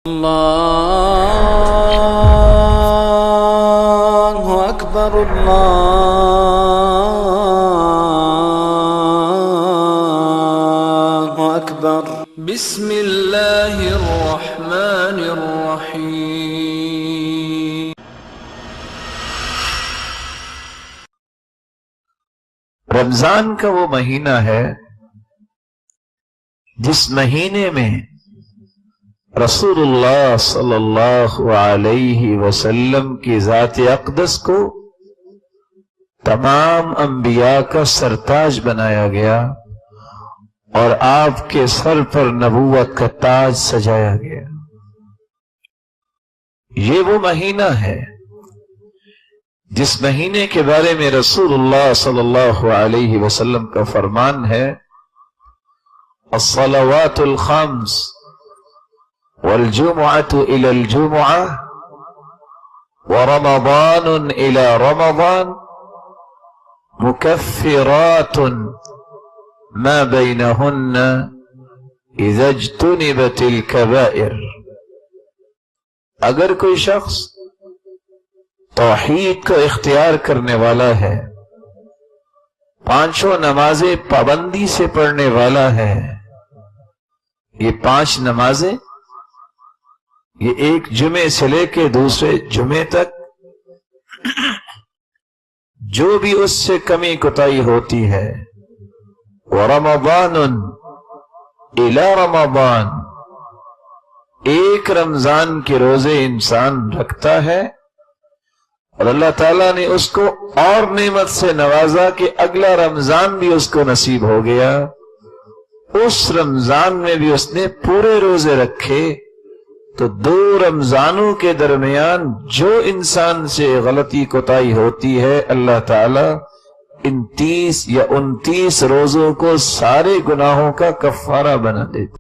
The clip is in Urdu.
الله أكبر الله أكبر بسم الله الرحمن الرحيم رمضان کا وہ مہینہ ہے جس مہینے میں رسول اللہ صلی اللہ علیہ وسلم کی ذات اقدس کو تمام انبیاء کا سرتاج بنایا گیا اور آپ کے سر پر نبوت کا تاج سجایا گیا۔ یہ وہ مہینہ ہے جس مہینے کے بارے میں رسول اللہ صلی اللہ علیہ وسلم کا فرمان ہے، الصلوات الخمس والجمعة إلى الجمعة ورمضان إلى رمضان مكفرات ما بينهن إذا اجتنبت الكبائر۔ اگر کوئی شخص توحید کو اختیار کرنے والا ہے، پانچوں نمازیں پابندی سے پڑھنے والا ہے، یہ 5 نمازیں یہ ایک جمعے سے لے کے دوسرے جمعے تک جو بھی اس سے کمی کوتاہی ہوتی ہے، وَرَمَضَانٌ إِلَى رَمَضَانٍ، ایک رمضان کے روزے انسان رکھتا ہے اور اللہ تعالیٰ نے اس کو اور نعمت سے نوازا کہ اگلا رمضان بھی اس کو نصیب ہو گیا، اس رمضان میں بھی اس نے پورے روزے رکھے، تو 2 رمضانوں کے درمیان جو انسان سے غلطی کوتاہی ہوتی ہے، اللہ تعالیٰ ان 30 یا 29 روزوں کو سارے گناہوں کا کفارہ بنا دیتا۔